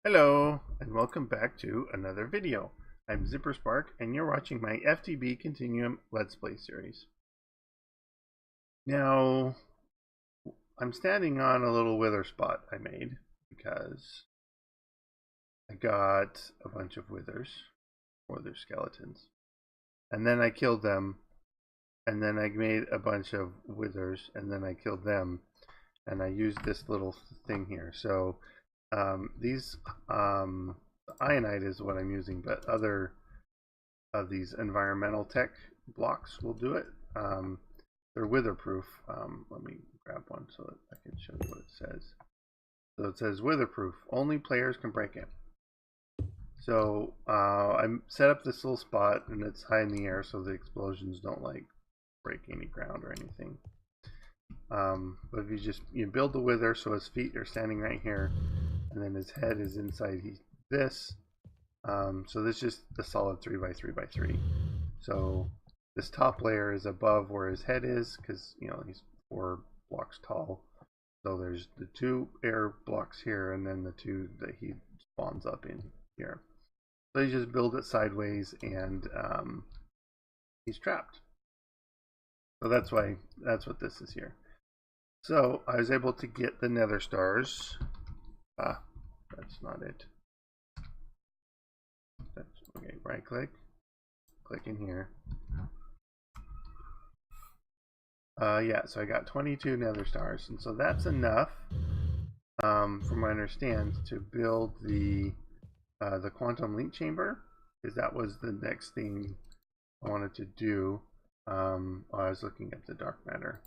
Hello, and welcome back to another video. I'm ZpprSprk, and you're watching my FTB Continuum Let's Play series. Now, I'm standing on a little wither spot I made because I got a bunch of wither skeletons. And then I killed them, and then I made a bunch of withers, and then I killed them, and I used this little thing here. So these ionite is what I'm using, but other of these environmental tech blocks will do it. They're witherproof. Let me grab one so that I can show you what it says. So it says witherproof. Only players can break it. So I set up this little spot, and it's high in the air, so the explosions don't like break any ground or anything. But if you build the wither so his feet are standing right here, and then his head is inside this. So this is just a solid 3x3x3. So this top layer is above where his head is, because he's 4 blocks tall. So there's the 2 air blocks here, and then the 2 that he spawns up in here. So you just build it sideways, and he's trapped. So that's what this is here. So I was able to get the nether stars. That's not it. That's okay. Right click in here. Yeah, so I got 22 nether stars, and so that's enough, from what I understand, to build the quantum link chamber, because that was the next thing I wanted to do. I was looking at the dark matter.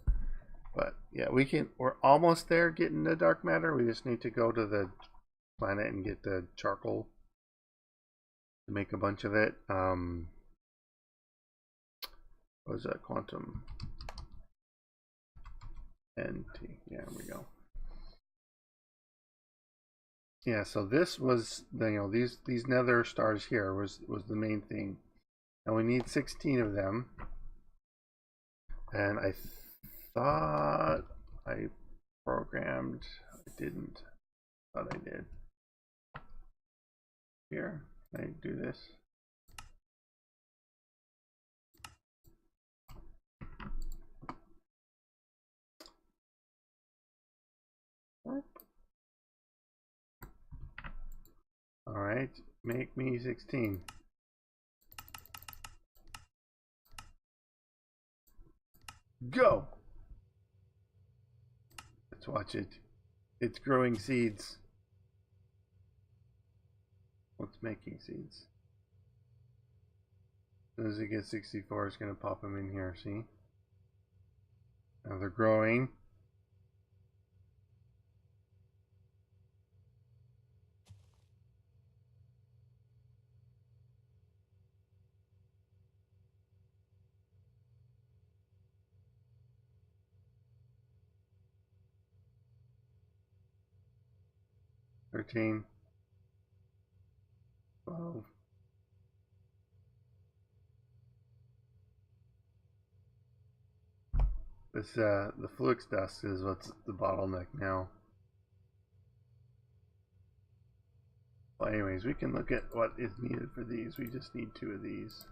But yeah, we're almost there getting the dark matter. We just need to go to the planet and get the charcoal to make a bunch of it. What was that? Quantum NT. Yeah, there we go. Yeah, so this was these nether stars here was the main thing. And we need 16 of them. And I thought I programmed. I didn't. Thought I did. Here, can I do this? All right, make me 16. Go! Let's watch it. It's growing seeds. What's making seeds? As soon as it gets 64, it's going to pop them in here, see? Now they're growing. $13, $12. This the flux dust is what's the bottleneck now. Well, anyways, we can look at what is needed for these. We just need 2 of these.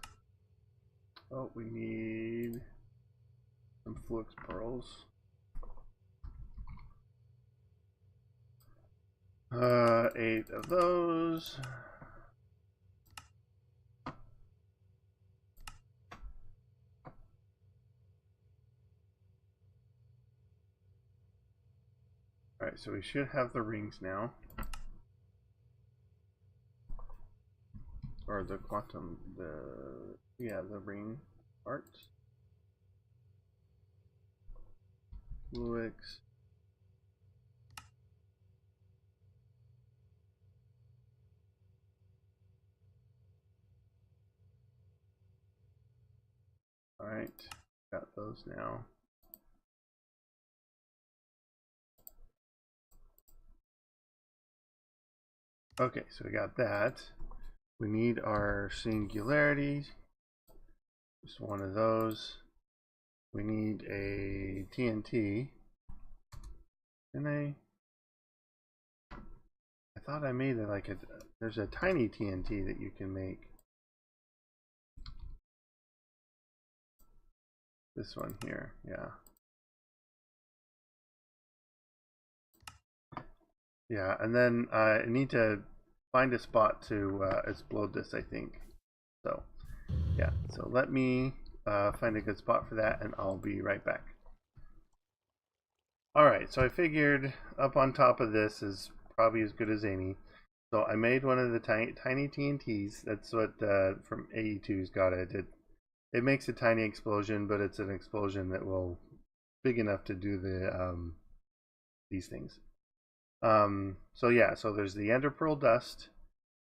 Oh, we need some flux pearls. 8 of those. Alright, so we should have the rings now. Or the quantum, the ring parts. Flux. Alright, got those now. Okay, so we got that. We need our singularity. Just one of those. We need a TNT. And I thought I made it like there's a tiny TNT that you can make. This one here, yeah. Yeah, and then I need to find a spot to explode this, I think. So, yeah, so let me find a good spot for that, and I'll be right back. Alright, so I figured up on top of this is probably as good as any. So I made one of the tiny TNTs. That's what from AE2's got it. It makes a tiny explosion, but it's an explosion that will big enough to do the these things. So yeah, so there's the ender pearl dust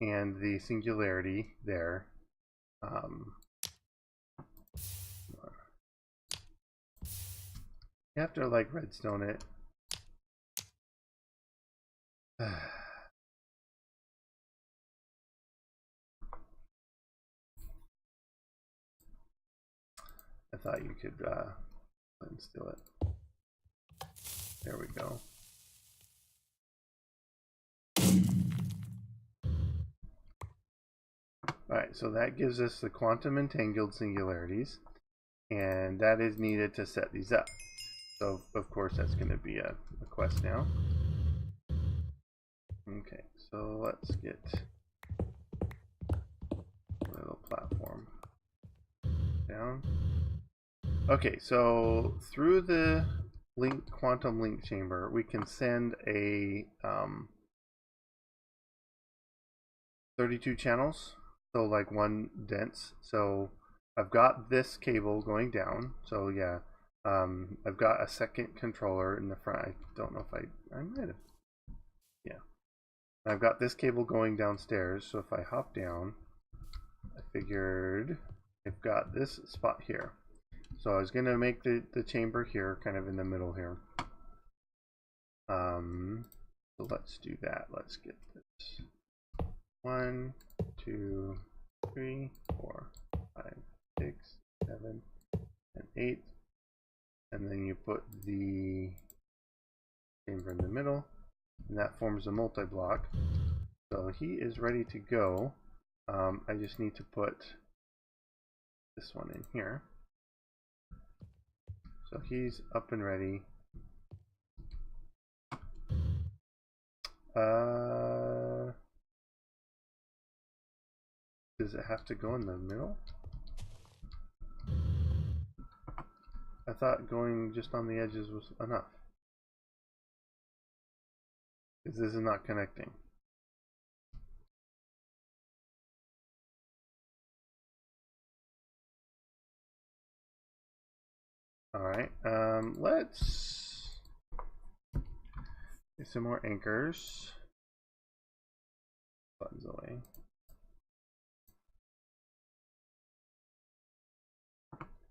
and the singularity there. You have to like redstone it. I thought you could steal it. There we go. Alright, so that gives us the quantum entangled singularities, and that is needed to set these up. So of course that's going to be a quest now. Okay, so let's get a little platform down. Okay, so through the quantum link chamber, we can send a 32 channels, so like one dense. So I've got this cable going down. So yeah, I've got a second controller in the front. I don't know if I might have. Yeah, I've got this cable going downstairs. So if I hop down, I figured I've got this spot here. So I was going to make the chamber here, kind of in the middle here. So let's do that. Let's get this. 1, 2, 3, 4, 5, 6, 7, and 8. And then you put the chamber in the middle, and that forms a multi-block. So he is ready to go. I just need to put this one in here. So he's up and ready. Does it have to go in the middle? I thought going just on the edges was enough. Because this is not connecting. Alright, let's get some more anchors. Buttons away.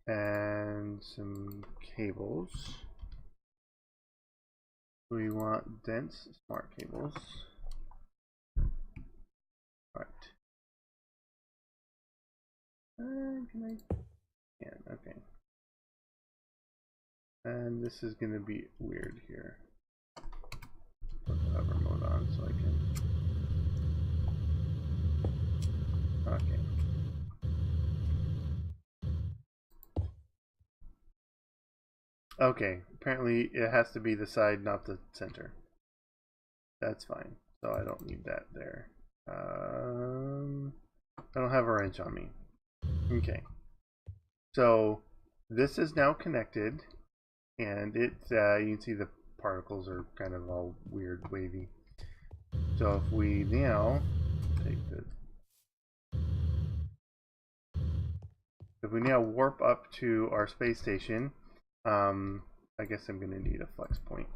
And some cables. We want dense smart cables. Alright. Can I? Yeah, okay. And this is going to be weird here. Put the hover mode on so I can. Okay. Okay, apparently it has to be the side, not the center. That's fine. So I don't need that there. I don't have a wrench on me. Okay. So this is now connected, and it you can see the particles are kind of all weird, wavy. So if we now take the warp up to our space station, I guess I'm going to need a flex point.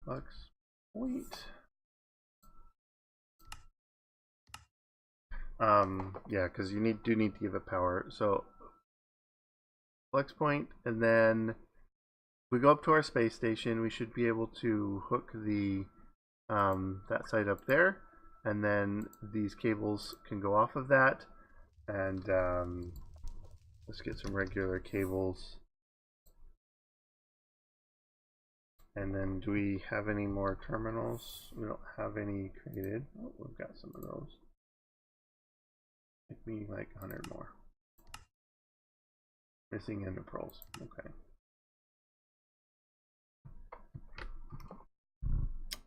Flex point. Yeah, because you do need to give it power. So flex point, and then if we go up to our space station, we should be able to hook the that side up there, and then these cables can go off of that. And let's get some regular cables. And then do we have any more terminals? We don't have any created. Oh, we've got some of those. Give me like 100 more. Missing ender pearls. Okay.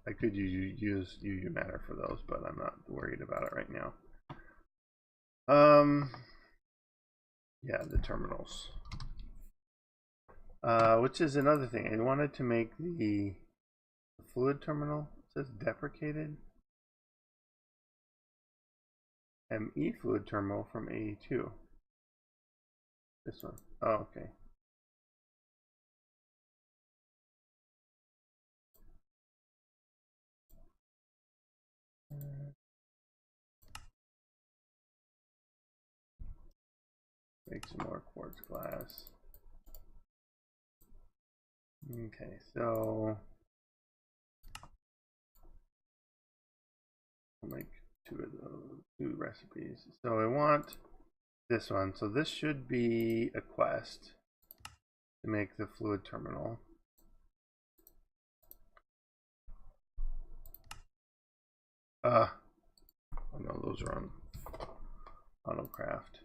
I could use UU matter for those, but I'm not worried about it right now. Yeah, the terminals. Which is another thing. I wanted to make the fluid terminal. It says deprecated. ME fluid terminal from AE2. This one. Oh, okay. Make some more quartz glass. Okay, so I'll make two of those, 2 recipes. So I want this one. So this should be a quest to make the fluid terminal. Oh no, those are on AutoCraft.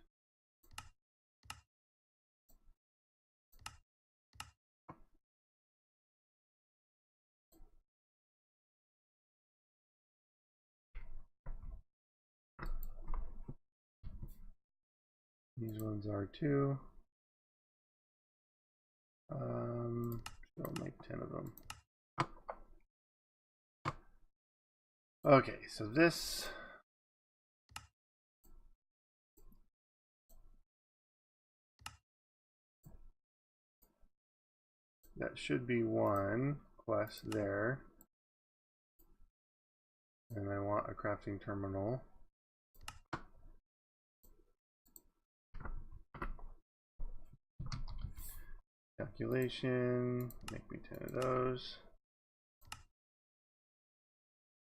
These ones are too. I'll make 10 of them. Okay, so this that should be one quest there. And I want a crafting terminal. Calculation, make me 10 of those.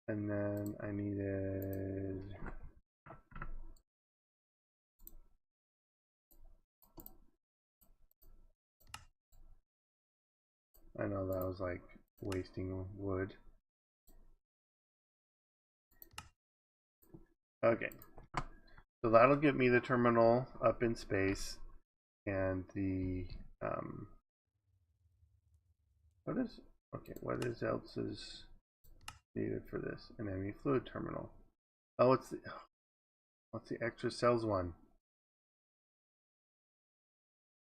And then I needed I know that was like wasting wood. Okay, so that'll get me the terminal up in space, and the what is else is needed for this? An ME fluid terminal. Oh, what's the extra cells one?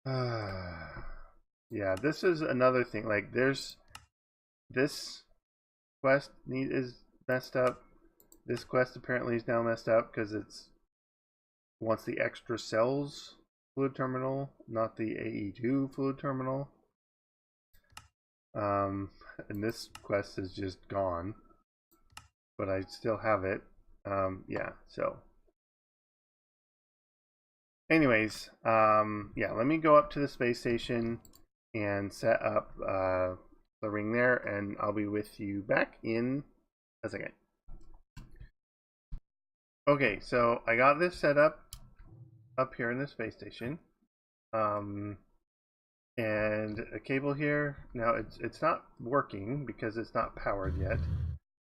Yeah, this is another thing. Like, there's this quest is messed up. This quest apparently is now messed up because it's wants the extra cells fluid terminal, not the AE2 fluid terminal. And this quest is just gone, but I still have it. Yeah, so anyways, yeah, let me go up to the space station and set up the ring there, and I'll be with you back in a second. Okay, so I got this set up here in the space station, and a cable here. Now it's not working because it's not powered yet,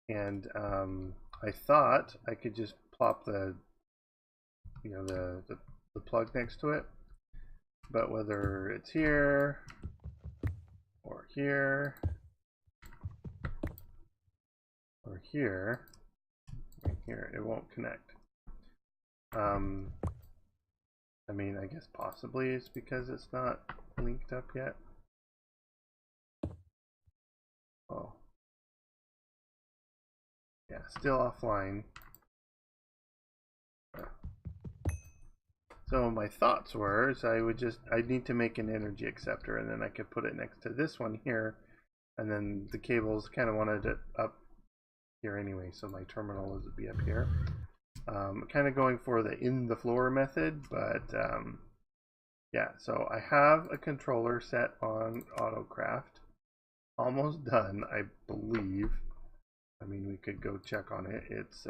and I thought I could just plop the the plug next to it, but whether it's here or here or here, right here, it won't connect. I mean, I guess possibly it's because it's not linked up yet. Oh, yeah, still offline. So my thoughts were is I'd need to make an energy acceptor, and then I could put it next to this one here, and then the cables kind of wanted it up here anyway, so my terminal would be up here. Kind of going for the in the floor method, but yeah, so I have a controller set on AutoCraft, almost done, I believe. I mean, we could go check on it. It's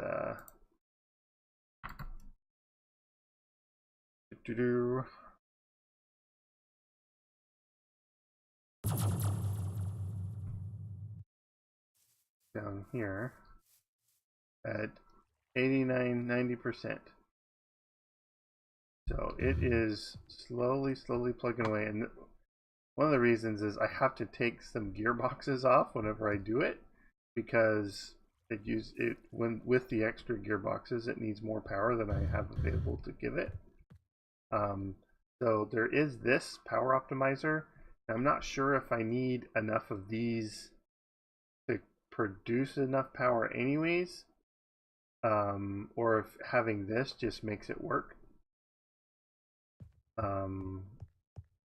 down here at 89–90%. So it is slowly plugging away, and one of the reasons is I have to take some gearboxes off whenever I do it, because when with the extra gearboxes it needs more power than I have available to give it. So there is this power optimizer. I'm not sure if I need enough of these to produce enough power anyways, or if having this just makes it work.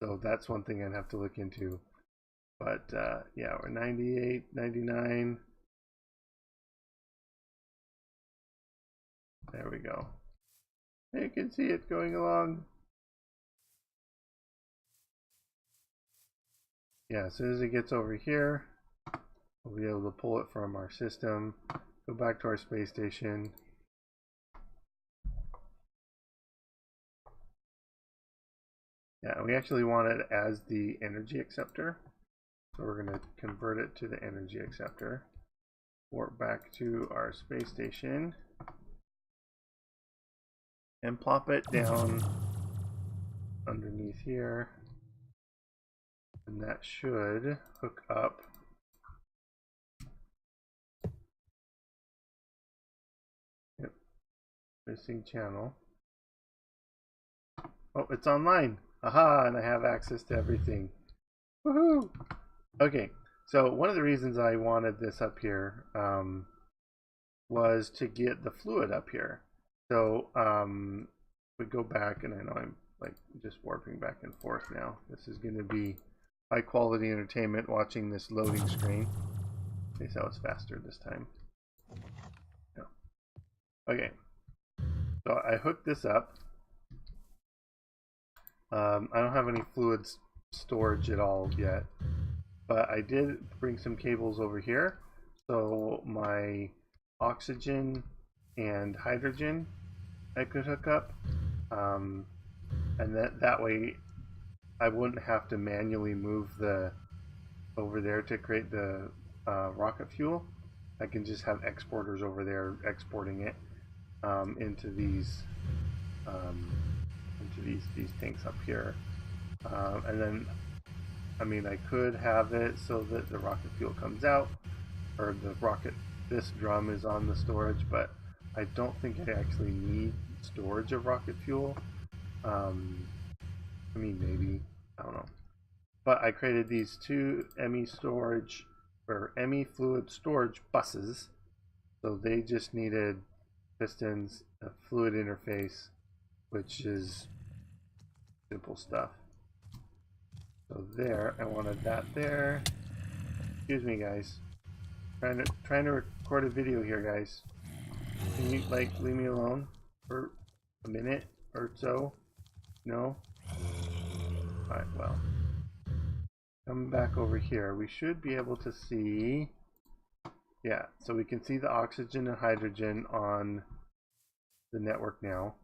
So that's one thing I'd have to look into. But yeah, we're 98, 99. There we go. You can see it going along. Yeah, as soon as it gets over here, we'll be able to pull it from our system, go back to our space station. Yeah, we actually want it as the energy acceptor. So we're going to convert it to the energy acceptor. Warp back to our space station. And plop it down underneath here. And that should hook up. Yep. Missing channel. Oh, it's online. Aha, and I have access to everything. Woohoo! Okay, so one of the reasons I wanted this up here was to get the fluid up here. So we go back, and I know I'm like just warping back and forth now. This is going to be high quality entertainment watching this loading screen. Okay, so it's faster this time. No. Okay, so I hooked this up. I don't have any fluid storage at all yet, but I did bring some cables over here, so my oxygen and hydrogen I could hook up, and that way I wouldn't have to manually move over there to create the rocket fuel. I can just have exporters over there exporting it into these tanks up here, and then I mean I could have it so that the rocket fuel comes out, or this drum is on the storage, but I don't think I actually need storage of rocket fuel. I mean, maybe, I don't know. But I created these two ME fluid storage buses. So they just needed pistons, a fluid interface, which is simple stuff. So there, I wanted that there. Excuse me, guys. Trying to record a video here, guys. Can you like leave me alone for a minute or so? No? Alright, well. Come back over here. We should be able to see, yeah, so we can see the oxygen and hydrogen on the network now.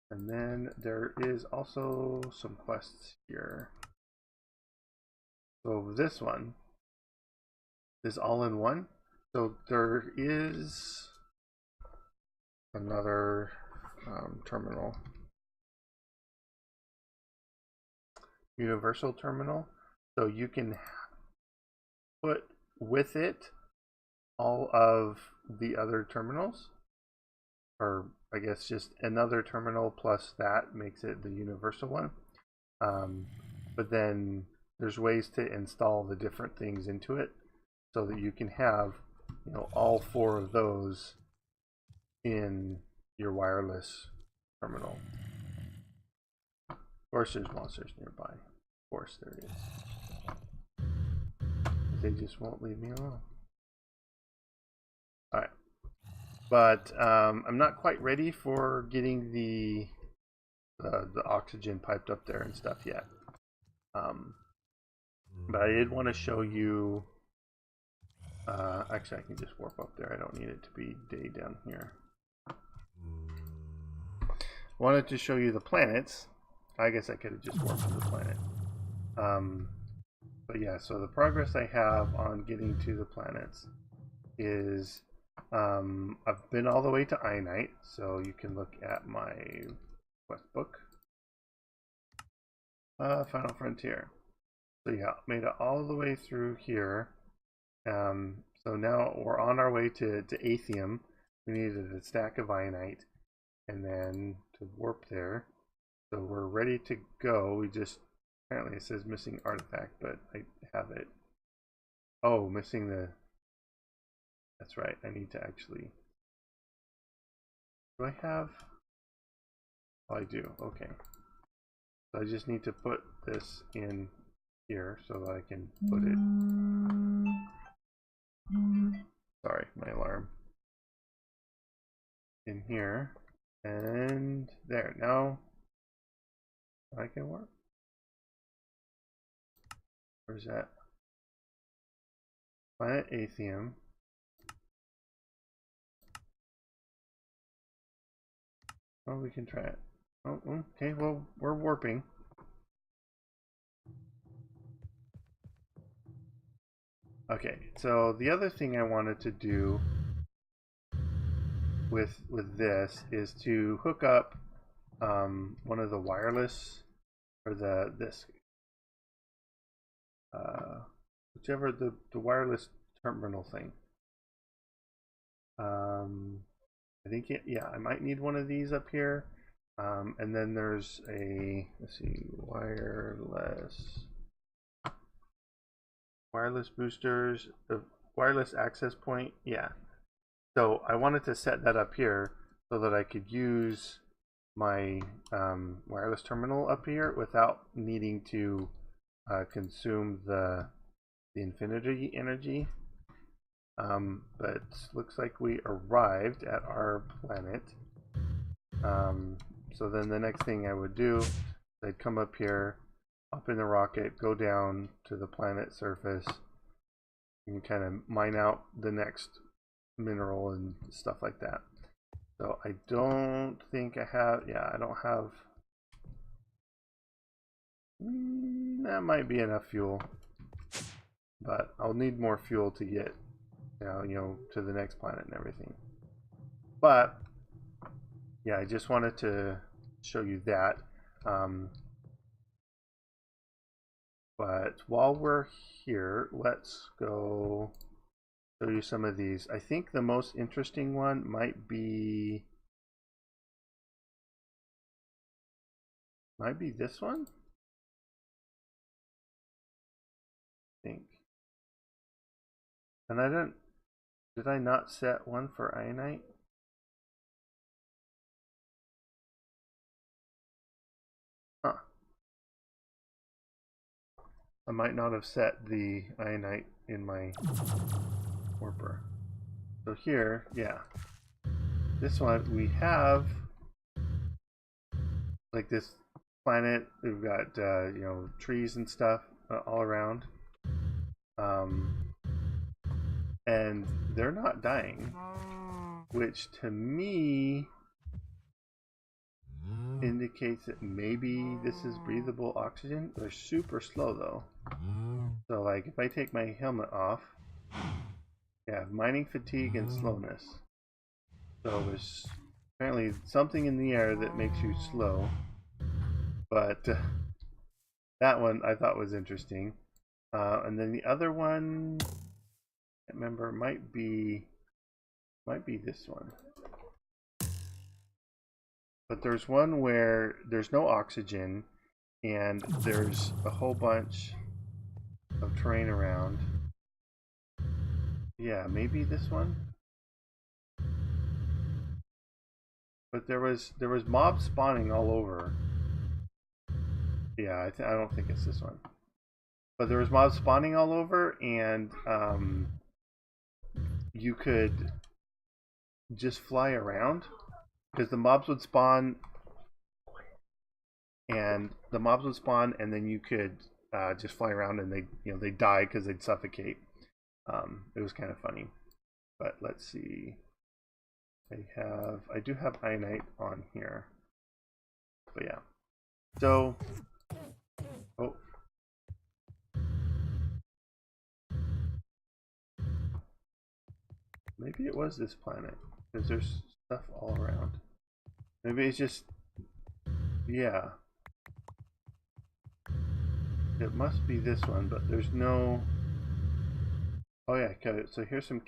And then there is also some quests here. So this one is all in one. So there is another terminal, universal terminal. So you can put with it all of the other terminals, or I guess just another terminal plus that makes it the universal one. But then there's ways to install the different things into it so that you can have, you know, all four of those in your wireless terminal. Of course there's monsters nearby. Of course there is. They just won't leave me alone. Alright. But I'm not quite ready for getting the oxygen piped up there and stuff yet. But I did want to show you, actually I can just warp up there. I don't need it to be day down here. Wanted to show you the planets. I guess I could have just warped to the planet. But yeah, so the progress I have on getting to the planets is I've been all the way to Ionite, so you can look at my quest book. Final Frontier. So yeah, made it all the way through here. So now we're on our way to Atheum. We needed a stack of Ionite and then to warp there. So we're ready to go. We just, apparently it says missing artifact, but I have it. Oh, missing the, that's right, I need to actually, do I have, oh I do, okay. So I just need to put this in here so that I can put it, sorry, my alarm, in here, and there. Now I can work. Where's that? Planet Atheum. Oh, we can try it. Oh, okay, well, we're warping. Okay, so the other thing I wanted to do with this is to hook up one of the wireless, or whichever the wireless terminal thing. I think yeah, I might need one of these up here. And then there's a, let's see, wireless boosters, the wireless access point. Yeah. So I wanted to set that up here so that I could use my wireless terminal up here without needing to consume the infinity energy. But looks like we arrived at our planet. So then the next thing I would do is I'd come up here, up in the rocket, go down to the planet surface, and kind of mine out the next mineral and stuff like that. So I don't think I have, yeah, I don't have, that might be enough fuel, but I'll need more fuel to get, you know, to the next planet and everything. But yeah, I just wanted to show you that. But while we're here, let's go show you some of these. I think the most interesting one might be this one. I think. And I don't, did I not set one for Ionite? Huh. I might not have set the Ionite in my warper. So here, yeah. This one, we have like this planet. We've got, you know, trees and stuff all around. And they're not dying, which to me indicates that maybe this is breathable oxygen. They're super slow though. So like if I take my helmet off, yeah, mining fatigue and slowness. So there's apparently something in the air that makes you slow. But that one I thought was interesting. And then the other one, I can't remember, might be this one. But there's one where there's no oxygen and there's a whole bunch of terrain around. Yeah, maybe this one. But there was mobs spawning all over. Yeah, I don't think it's this one. But there was mobs spawning all over, and you could just fly around because the mobs would spawn, and then you could just fly around, and they die because they'd suffocate. It was kind of funny. But let's see. I do have Ionite on here. But yeah. So, oh. Maybe it was this planet, because there's stuff all around. Maybe it's just, yeah. It must be this one, but there's no... Oh yeah, so here's some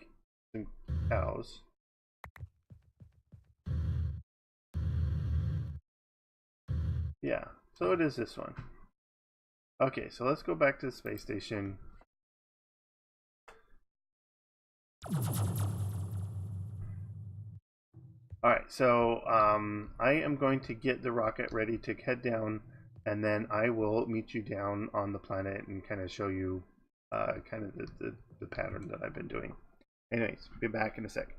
cows. Yeah, so it is this one. Okay, so let's go back to the space station. Alright, so I am going to get the rocket ready to head down, and then I will meet you down on the planet and kind of show you kind of the pattern that I've been doing. Anyways, be back in a sec.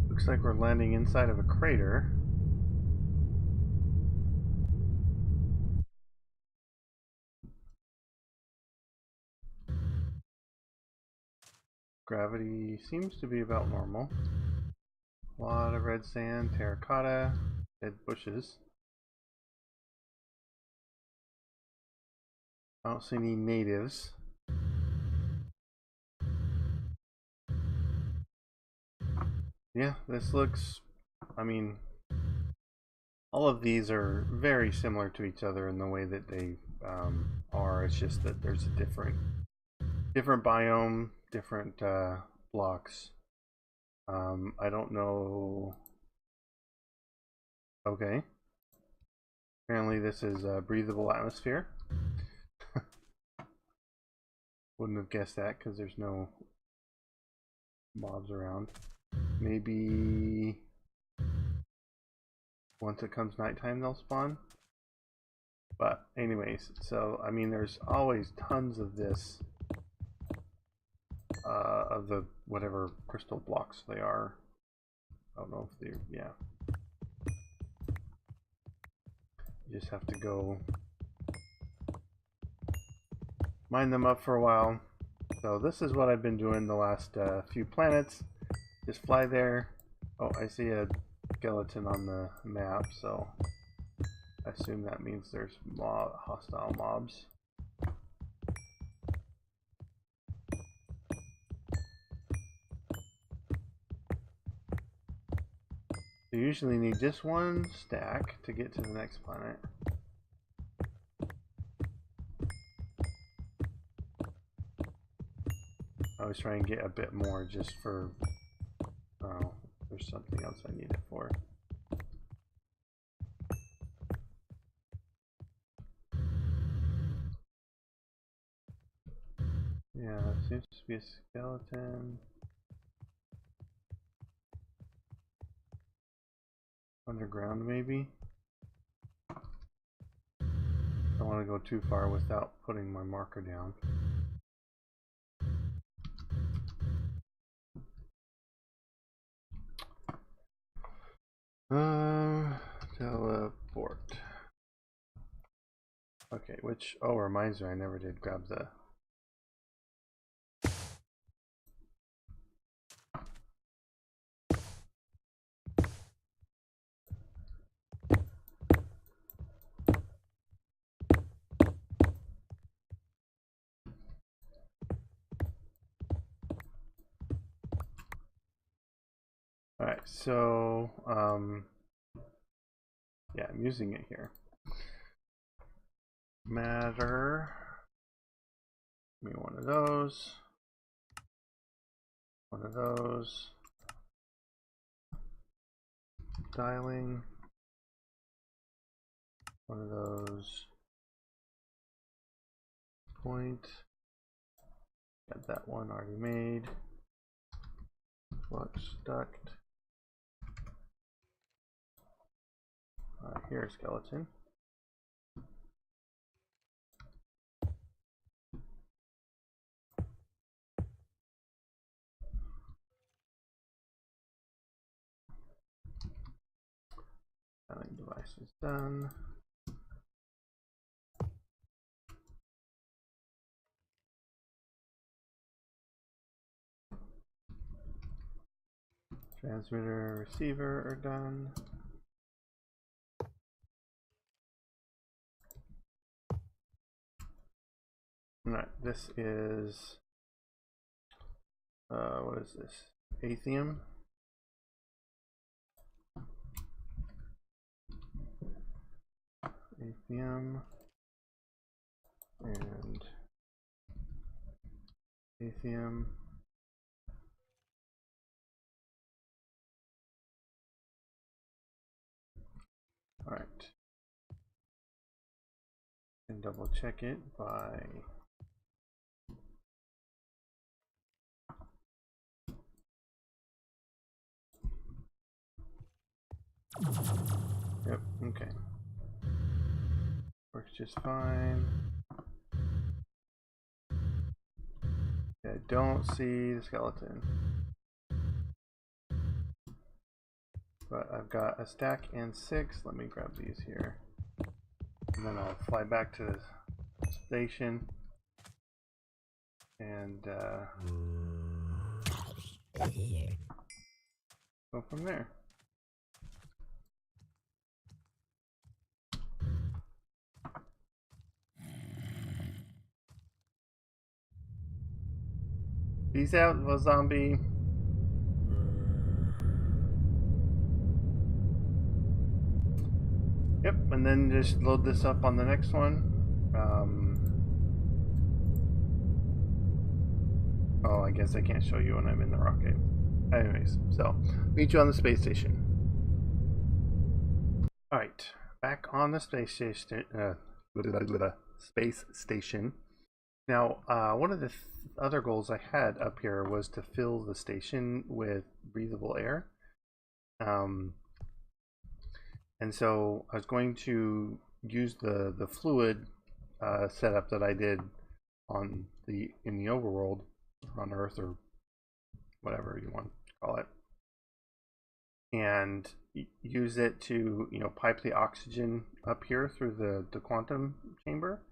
Looks like we're landing inside of a crater. Gravity seems to be about normal. A lot of red sand, terracotta, dead bushes. I don't see any natives. Yeah, this looks, I mean, all of these are very similar to each other in the way that they are. It's just that there's a different biome, different blocks. I don't know. Okay. Apparently this is a breathable atmosphere. Wouldn't have guessed that because there's no mobs around. Maybe once it comes nighttime they'll spawn. But anyways, so I mean there's always tons of this of the whatever crystal blocks they are. I don't know if they're, yeah. You just have to go mine them up for a while. So this is what I've been doing the last few planets. Just fly there. Oh, I see a skeleton on the map, so I assume that means there's hostile mobs. You usually need just one stack to get to the next planet. I always try and get a bit more just for, oh, there's something else I need it for. Yeah, there seems to be a skeleton. Underground, maybe? Don't want to go too far without putting my marker down. Teleport. Okay, which, oh, reminds me, I never did grab the... Alright, so, yeah, I'm using it here. Matter. Give me one of those. One of those. Dialing. One of those. Point. Got that one already made. Flux duct. Here, skeleton. Dialing device is done. Transmitter, receiver are done. Alright, this is what is this? Atheum. Atheum and Atheum. Alright. And double check it by yep, okay. Works just fine. I don't see the skeleton. But I've got a stack and 6. Let me grab these here. And then I'll fly back to the station and go from there. Peace out, little zombie. Yep, and then just load this up on the next one. Oh, I guess I can't show you when I'm in the rocket. Anyways, so meet you on the space station. Alright, back on the space station. Space station. Now, one of the other goals I had up here was to fill the station with breathable air. And so I was going to use the fluid setup that I did on in the overworld, on Earth, or whatever you want to call it, and use it to pipe the oxygen up here through the quantum chamber,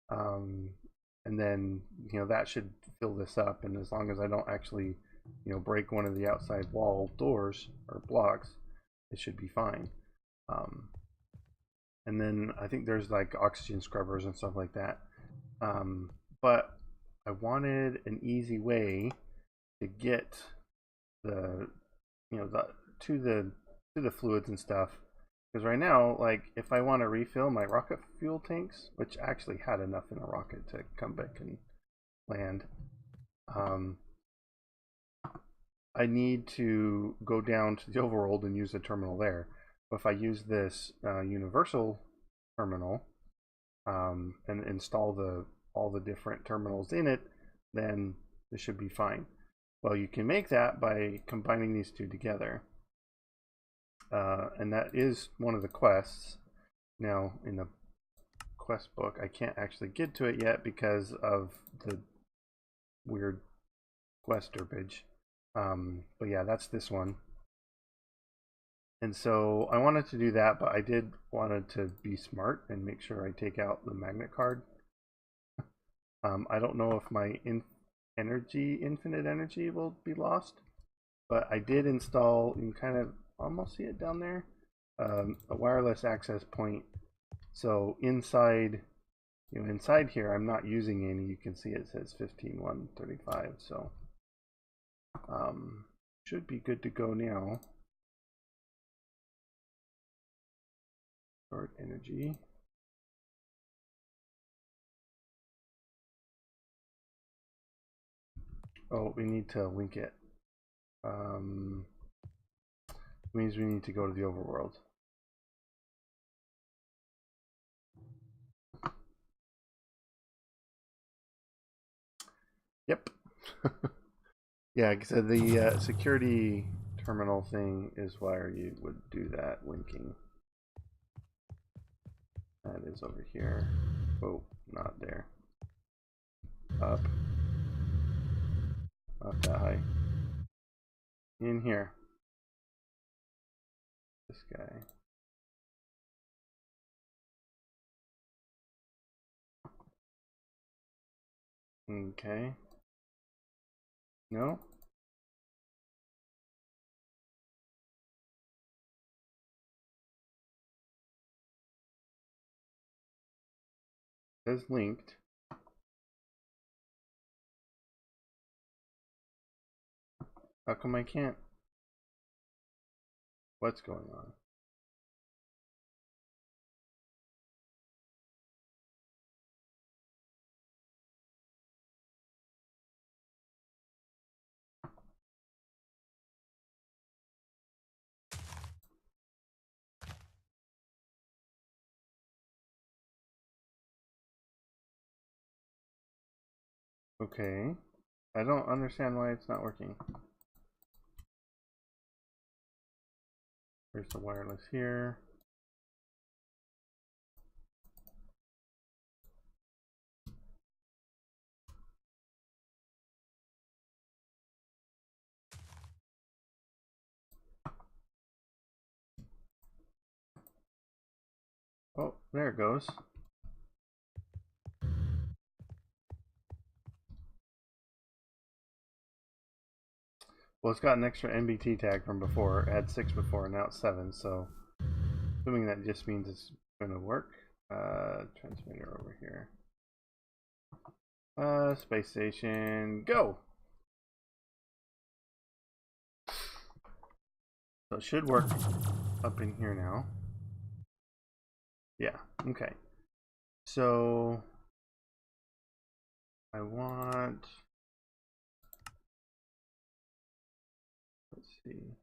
and then that should fill this up. And as long as I don't actually break one of the outside wall doors or blocks, it should be fine. And then I think there's like oxygen scrubbers and stuff like that. But I wanted an easy way to get to the fluids and stuff, because right now, like, if I want to refill my rocket fuel tanks, which actually had enough in the rocket to come back and land, I need to go down to the overworld and use the terminal there. But if I use this universal terminal and install all the different terminals in it, then this should be fine. Well, you can make that by combining these two together. And that is one of the quests. Now, in the quest book, I can't actually get to it yet because of the weird quest derpage. But yeah, that's this one. And so I wanted to do that, but I wanted to be smart and make sure I take out the magnet card. I don't know if my infinite energy will be lost, but I did install, you can kind of almost see it down there, a wireless access point. So inside here, I'm not using any. You can see it says 15,135. So should be good to go now. Stored energy. Oh, we need to link it. Means we need to go to the overworld. Yep. Yeah, so the security terminal thing is where you would do that linking. That is over here. Oh, not there. Up. Not that high. In here. This guy. Okay. No? It says linked. How come I can't? What's going on? Okay. I don't understand why it's not working. There's the wireless here. Oh, there it goes. Well, it's got an extra NBT tag from before. It had 6 before, and now it's 7, so assuming that just means it's going to work. Transmitter over here. Space station, go! So it should work up in here now. Yeah, okay. So I want, let's see.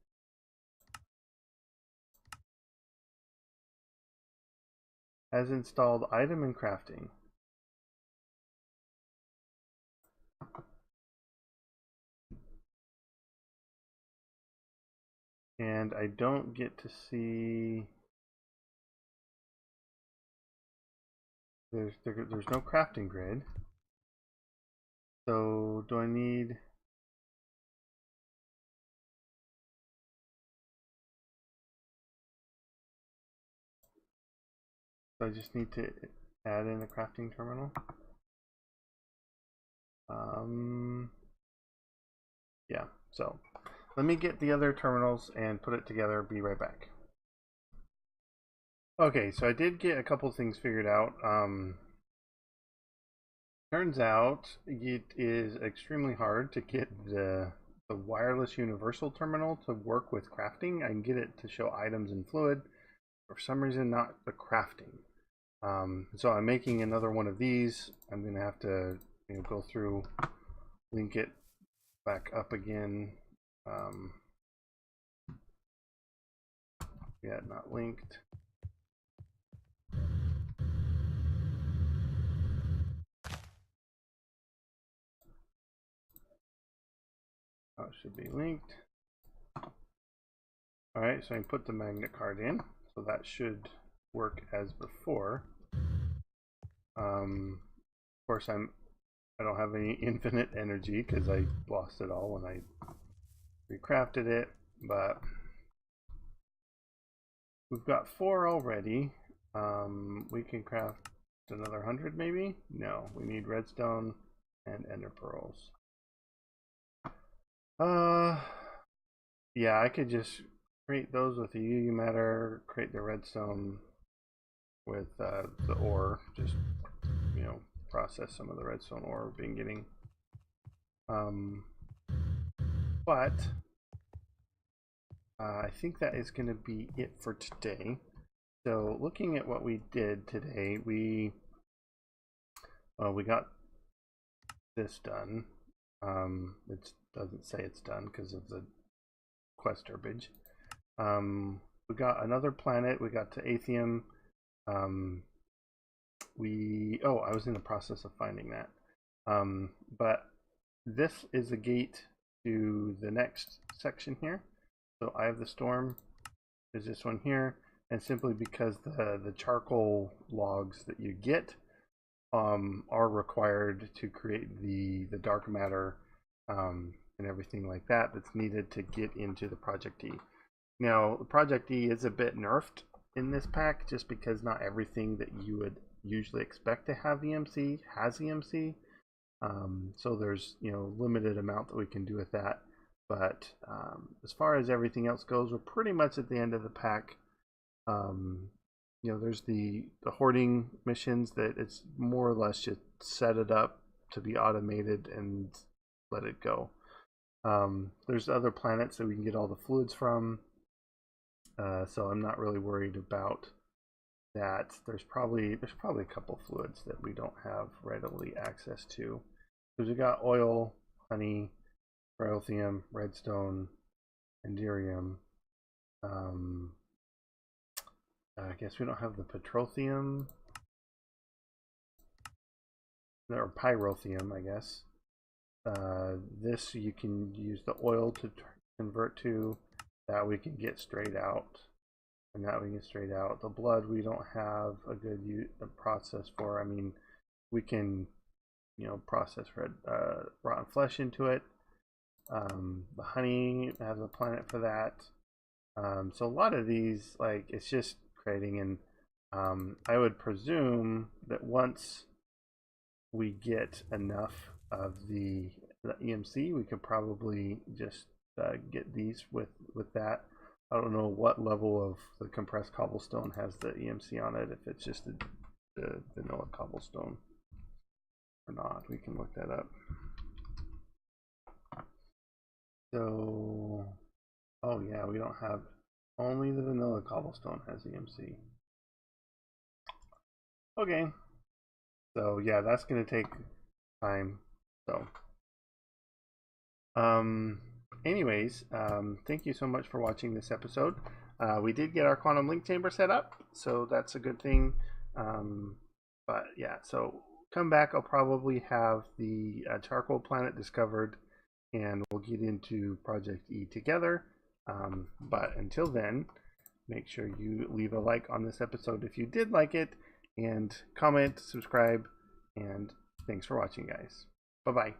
Has installed item and crafting. And I don't get to see, there's no crafting grid. So do I need, so I just need to add in a crafting terminal? Yeah, so let me get the other terminals and put it together. Be right back. Okay, so I did get a couple things figured out. Turns out it is extremely hard to get the wireless universal terminal to work with crafting. I can get it to show items and fluid, for some reason not the crafting. So I'm making another one of these. I'm going to have to go through, link it back up again. Yeah, not linked. Oh, it should be linked. Alright, so I can put the magnet card in. So that should work as before. Of course, I don't have any infinite energy because I lost it all when I recrafted it, but we've got 4 already. We can craft another 100 maybe? No, we need redstone and ender pearls. Yeah, I could just create those with the UU matter, create the redstone with the ore, just process some of the redstone ore we've been getting. But I think that is going to be it for today. So looking at what we did today, we got this done. It doesn't say it's done because of the quest herbage. We got another planet. We got to Atheum. I was in the process of finding that. But this is a gate to the next section here. So I have the storm. There's this one here, and simply because the charcoal logs that you get are required to create the dark matter and everything like that that's needed to get into the Project E. Now, the Project E is a bit nerfed in this pack just because not everything that you would usually expect to have EMC has EMC. So there's limited amount that we can do with that. But as far as everything else goes, we're pretty much at the end of the pack. There's the hoarding missions that it's more or less just set it up to be automated and let it go. There's other planets that we can get all the fluids from, so I'm not really worried about that. There's probably a couple fluids that we don't have readily access to, because we got oil, honey, bryothium, redstone, andirium. I guess we don't have the petrothium or pyrothium, I guess. This you can use the oil to convert to. That we can get straight out, and that we can get straight out. The blood we don't have a good process for. I mean, we can, process rotten flesh into it. The honey has a planet for that. So a lot of these, like, it's just creating, and I would presume that once we get enough of the EMC, we could probably just get these with that. I don't know what level of the compressed cobblestone has the EMC on it, if it's just the vanilla cobblestone or not. We can look that up. So, oh yeah, we don't have, only the vanilla cobblestone has EMC. Okay, so yeah, that's going to take time. So, anyways, thank you so much for watching this episode. We did get our quantum link chamber set up, so that's a good thing. But yeah, so come back. I'll probably have the charcoal planet discovered, and we'll get into Project E together. But until then, make sure you leave a like on this episode if you did like it, and comment, subscribe, and thanks for watching, guys. Bye-bye.